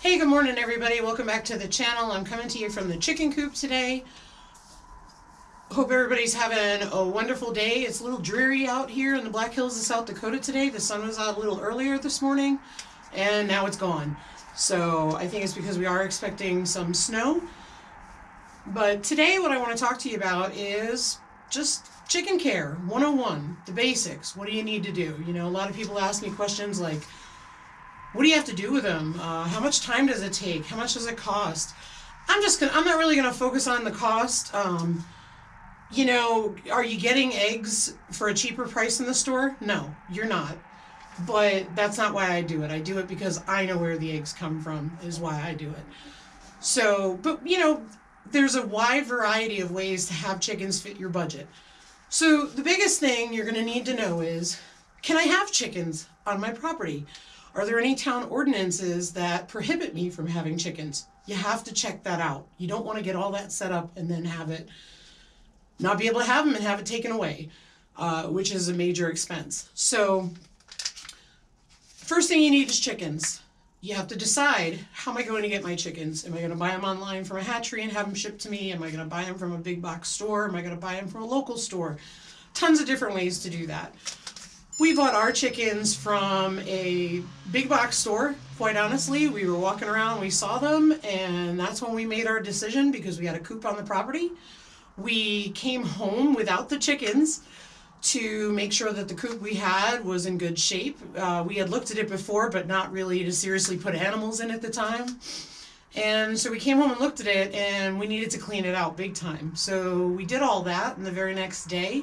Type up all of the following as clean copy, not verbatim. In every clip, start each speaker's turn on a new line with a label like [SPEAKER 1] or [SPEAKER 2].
[SPEAKER 1] Hey, good morning everybody. Welcome back to the channel. I'm coming to you from the chicken coop today. Hope everybody's having a wonderful day. It's a little dreary out here in the Black Hills of South Dakota today. The sun was out a little earlier this morning and now it's gone. So I think it's because we are expecting some snow. But today what I want to talk to you about is just chicken care 101, the basics. What do you need to do? You know, a lot of people ask me questions like, what do you have to do with them? How much time does it take? How much does it cost? I'm not really gonna focus on the cost. You know, are you getting eggs for a cheaper price in the store? No, you're not. But that's not why I do it. I do it because I know where the eggs come from, is why I do it. So, but you know, there's a wide variety of ways to have chickens fit your budget. So the biggest thing you're gonna need to know is, can I have chickens on my property? Are there any town ordinances that prohibit me from having chickens? You have to check that out. You don't want to get all that set up and then have it not be able to have them and have it taken away, which is a major expense. So first thing you need is chickens. You have to decide, how am I going to get my chickens? Am I going to buy them online from a hatchery and have them shipped to me? Am I going to buy them from a big box store? Am I going to buy them from a local store? Tons of different ways to do that. We bought our chickens from a big box store, quite honestly. We were walking around, we saw them, and that's when we made our decision because we had a coop on the property. We came home without the chickens to make sure that the coop we had was in good shape. We had looked at it before, but not really to seriously put animals in at the time. And so we came home and looked at it, and we needed to clean it out big time. So we did all that, and the very next day,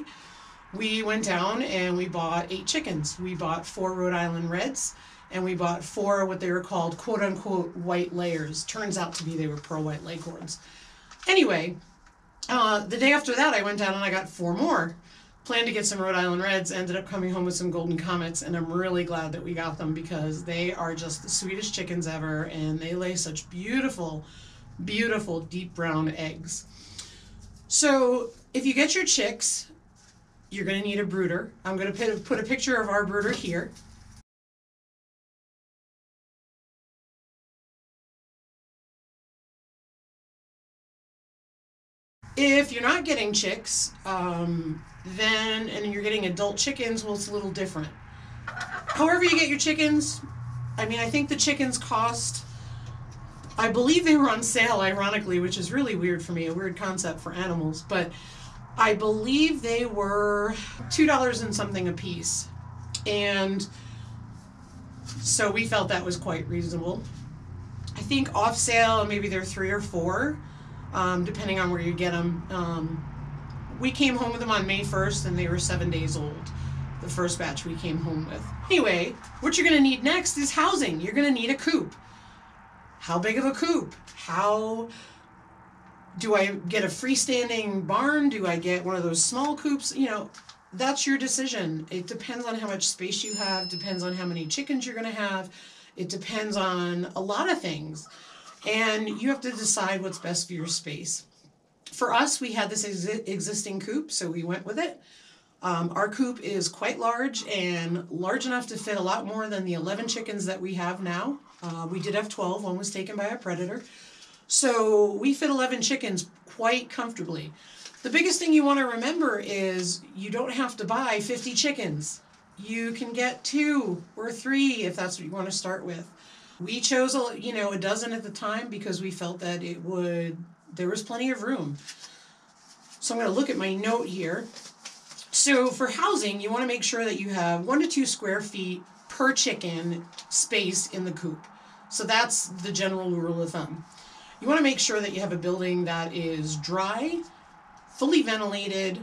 [SPEAKER 1] we went down and we bought 8 chickens. We bought 4 Rhode Island Reds and we bought 4 what they were called quote-unquote white layers. Turns out to be they were pearl white leghorns. Anyway, the day after that I went down and I got 4 more. Planned to get some Rhode Island Reds, ended up coming home with some Golden Comets, and I'm really glad that we got them because they are just the sweetest chickens ever and they lay such beautiful, beautiful deep brown eggs. So if you get your chicks, you're going to need a brooder. I'm going to put a picture of our brooder here. If you're not getting chicks, and you're getting adult chickens, well, it's a little different. However you get your chickens, I mean, I think the chickens cost, I believe they were on sale, ironically, which is really weird for me, a weird concept for animals, but I believe they were $2 and something a piece, and so we felt that was quite reasonable. I think off sale maybe they're 3 or 4, depending on where you get them. We came home with them on May 1st and they were 7 days old, the first batch we came home with. Anyway, what you're going to need next is housing. You're going to need a coop. How big of a coop? Do I get a freestanding barn? Do I get one of those small coops? You know, that's your decision. It depends on how much space you have, depends on how many chickens you're going to have. It depends on a lot of things. And you have to decide what's best for your space. For us, we had this existing coop, so we went with it. Our coop is quite large and large enough to fit a lot more than the 11 chickens that we have now. We did have 12. One was taken by a predator. So we fit 11 chickens quite comfortably. The biggest thing you want to remember is you don't have to buy 50 chickens. You can get 2 or 3 if that's what you want to start with. We chose a dozen at the time because we felt that there was plenty of room. So I'm going to look at my note here. So for housing, you want to make sure that you have 1 to 2 square feet per chicken space in the coop. So that's the general rule of thumb. You want to make sure that you have a building that is dry, fully ventilated.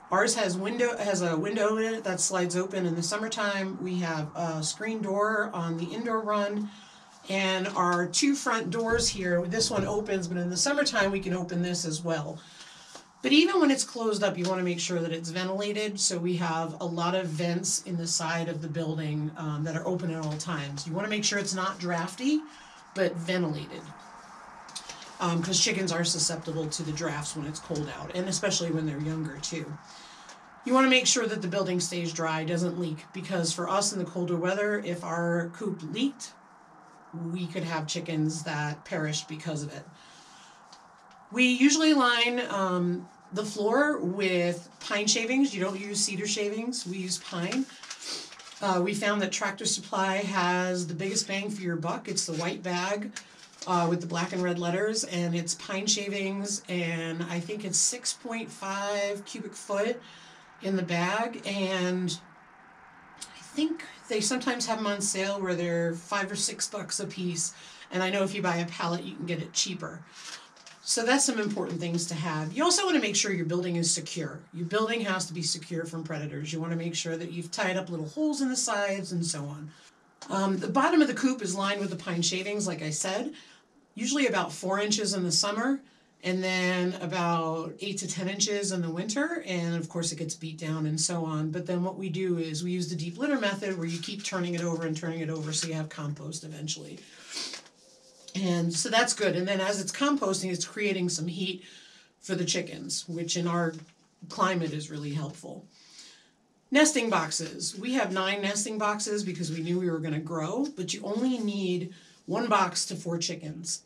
[SPEAKER 1] Ours has a window in it that slides open in the summertime. We have a screen door on the indoor run, and our 2 front doors here, this one opens, but in the summertime we can open this as well. But even when it's closed up, you want to make sure that it's ventilated, so we have a lot of vents in the side of the building that are open at all times. You want to make sure it's not drafty, but ventilated. Because chickens are susceptible to the drafts when it's cold out, and especially when they're younger too. You want to make sure that the building stays dry, doesn't leak, because for us in the colder weather, if our coop leaked, we could have chickens that perished because of it. We usually line the floor with pine shavings. You don't use cedar shavings. We use pine. We found that Tractor Supply has the biggest bang for your buck. It's the white bag with the black and red letters, and it's pine shavings, and I think it's 6.5 cubic foot in the bag, and I think they sometimes have them on sale where they're $5 or $6 a piece, and I know if you buy a pallet you can get it cheaper. So that's some important things to have. You also want to make sure your building is secure. Your building has to be secure from predators. You want to make sure that you've tied up little holes in the sides and so on. The bottom of the coop is lined with the pine shavings, like I said, usually about 4 inches in the summer, and then about 8 to 10 inches in the winter, and of course it gets beat down and so on. But then what we do is we use the deep litter method where you keep turning it over and turning it over so you have compost eventually. And so that's good. And then as it's composting, it's creating some heat for the chickens, which in our climate is really helpful. Nesting boxes. We have 9 nesting boxes because we knew we were going to grow, but you only need 1 box to 4 chickens.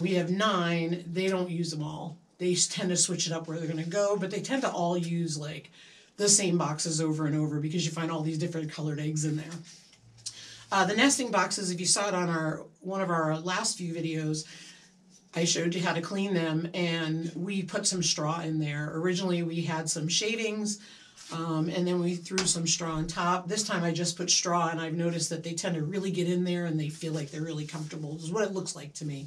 [SPEAKER 1] We have 9. They don't use them all. They tend to switch it up where they're going to go, but they tend to all use like the same boxes over and over because you find all these different colored eggs in there. The nesting boxes, if you saw it on one of our last few videos, I showed you how to clean them, and we put some straw in there. Originally we had some shavings, and then we threw some straw on top. This time I just put straw, and I've noticed that they tend to really get in there and they feel like they're really comfortable. This is what it looks like to me.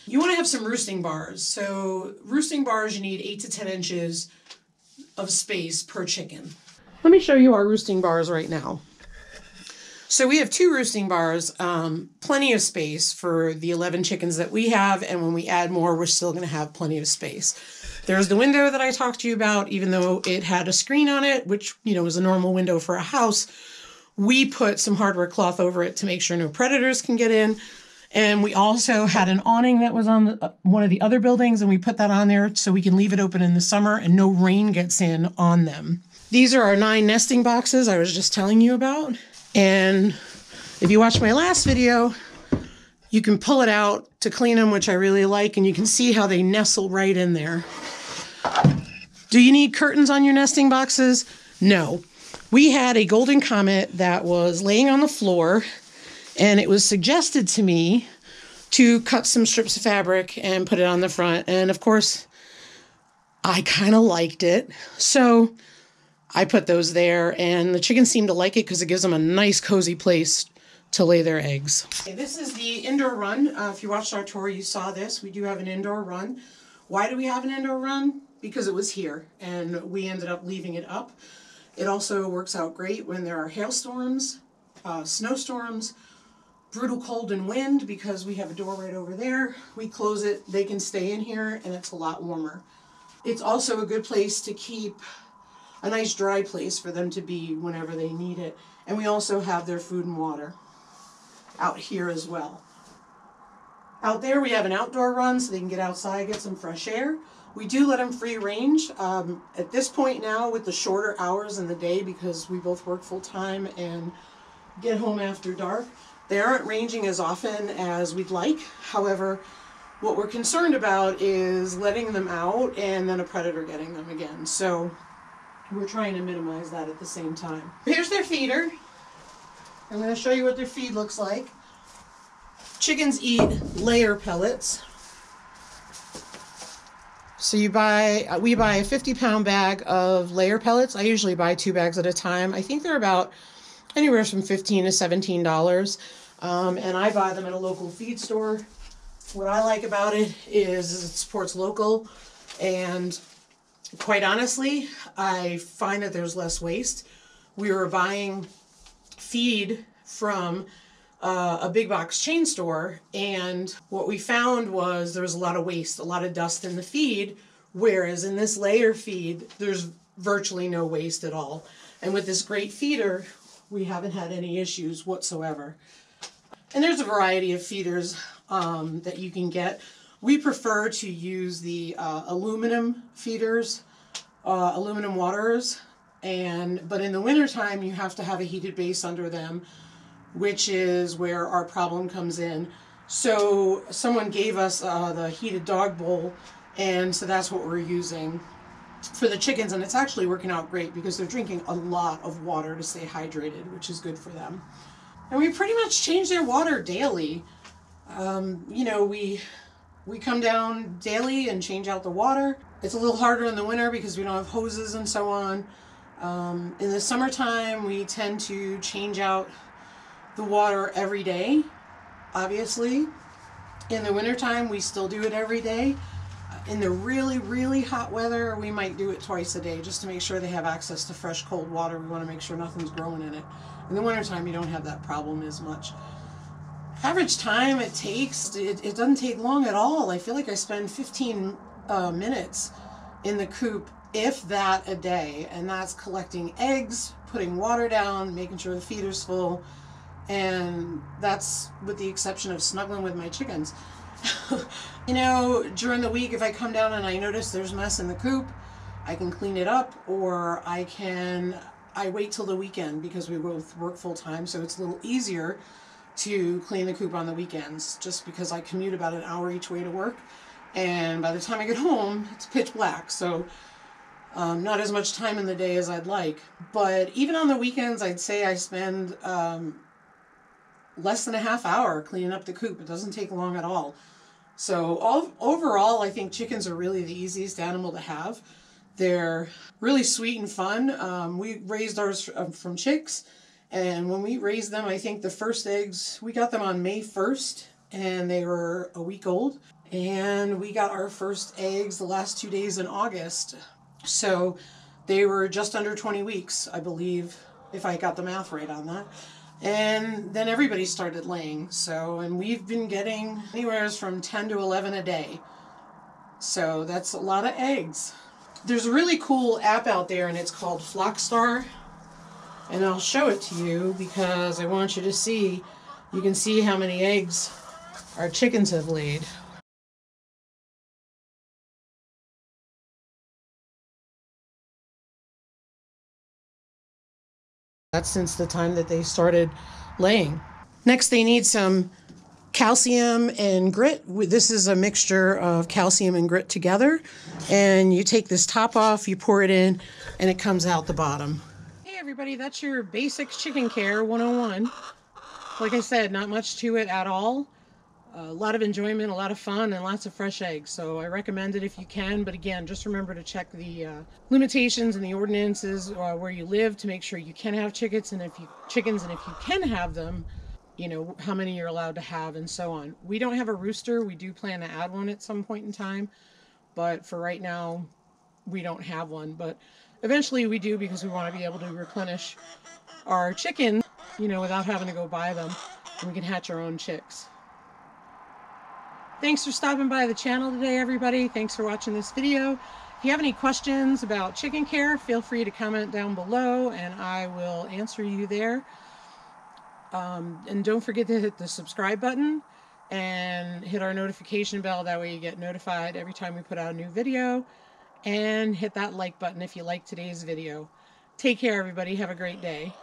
[SPEAKER 1] You want to have some roosting bars. So roosting bars, you need 8 to 10 inches of space per chicken. Let me show you our roosting bars right now. So we have 2 roosting bars, plenty of space for the 11 chickens that we have, and when we add more, we're still going to have plenty of space. There's the window that I talked to you about, even though it had a screen on it, which, you know, is a normal window for a house. We put some hardware cloth over it to make sure no predators can get in. And we also had an awning that was on one of the other buildings, and we put that on there so we can leave it open in the summer and no rain gets in on them. These are our 9 nesting boxes I was just telling you about. And if you watched my last video, you can pull it out to clean them, which I really like, and you can see how they nestle right in there. Do you need curtains on your nesting boxes? No. We had a golden comet that was laying on the floor, and it was suggested to me to cut some strips of fabric and put it on the front. And of course, I kind of liked it. So I put those there, and the chickens seem to like it because it gives them a nice cozy place to lay their eggs. Okay, this is the indoor run. If you watched our tour, you saw this. We do have an indoor run. Why do we have an indoor run? Because it was here, and we ended up leaving it up. It also works out great when there are hailstorms, snowstorms, brutal cold and wind, because we have a door right over there. We close it, they can stay in here, and it's a lot warmer. It's also a good place to keep a nice dry place for them to be whenever they need it. And we also have their food and water out here as well. Out there we have an outdoor run so they can get outside, get some fresh air. We do let them free range. At this point now, with the shorter hours in the day, because we both work full time and get home after dark, they aren't ranging as often as we'd like. However, what we're concerned about is letting them out and then a predator getting them again. So we're trying to minimize that at the same time. Here's their feeder. I'm going to show you what their feed looks like. Chickens eat layer pellets. So we buy a 50-pound bag of layer pellets. I usually buy 2 bags at a time. I think they're about anywhere from $15 to $17. And I buy them at a local feed store. What I like about it is it supports local, and quite honestly, I find that there's less waste. We were buying feed from a big box chain store, and what we found was there was a lot of waste, a lot of dust in the feed, whereas in this layer feed, there's virtually no waste at all. And with this great feeder, we haven't had any issues whatsoever. And there's a variety of feeders that you can get. We prefer to use the aluminum feeders, aluminum waterers, but in the wintertime you have to have a heated base under them, which is where our problem comes in. So someone gave us the heated dog bowl, and so that's what we're using for the chickens, and it's actually working out great because they're drinking a lot of water to stay hydrated, which is good for them. And we pretty much change their water daily. You know, we come down daily and change out the water. It's a little harder in the winter because we don't have hoses and so on. In the summertime, we tend to change out the water every day, obviously. In the wintertime, we still do it every day. In the really, really hot weather, we might do it twice a day just to make sure they have access to fresh, cold water. We want to make sure nothing's growing in it. In the wintertime, you don't have that problem as much. Average time it takes, it doesn't take long at all. I feel like I spend 15 minutes in the coop, if that, a day. And that's collecting eggs, putting water down, making sure the feeder's full. And that's with the exception of snuggling with my chickens. You know, during the week, if I come down and I notice there's mess in the coop, I can clean it up, or I wait till the weekend because we both work full time, so it's a little easier to clean the coop on the weekends, just because I commute about an hour each way to work, and by the time I get home, it's pitch black, so not as much time in the day as I'd like. But even on the weekends, I'd say I spend less than a half hour cleaning up the coop. It doesn't take long at all. So overall, I think chickens are really the easiest animal to have. They're really sweet and fun. We raised ours from chicks, and when we raised them, I think the first eggs, we got them on May 1st, and they were a week old. And we got our first eggs the last 2 days in August. So they were just under 20 weeks, I believe, if I got the math right on that. And then everybody started laying. So, and we've been getting anywhere from 10 to 11 a day. So that's a lot of eggs. There's a really cool app out there, and it's called Flockstar. And I'll show it to you because I want you to see. You can see how many eggs our chickens have laid. That's since the time that they started laying. Next, they need some calcium and grit. This is a mixture of calcium and grit together. And you take this top off, you pour it in, and it comes out the bottom. Hey everybody, that's your basic chicken care 101. Like I said, not much to it at all. A lot of enjoyment, a lot of fun, and lots of fresh eggs. So I recommend it if you can. But again, just remember to check the limitations and the ordinances where you live to make sure you can have chickens, and if you can have them, you know, how many you're allowed to have and so on. We don't have a rooster. We do plan to add one at some point in time, but for right now, we don't have one. But eventually we do, because we want to be able to replenish our chickens, you know, without having to go buy them, and we can hatch our own chicks. Thanks for stopping by the channel today, everybody. Thanks for watching this video. If you have any questions about chicken care, feel free to comment down below and I will answer you there. And don't forget to hit the subscribe button and hit our notification bell. That way you get notified every time we put out a new video. And hit that like button if you like today's video. Take care, everybody. Have a great day.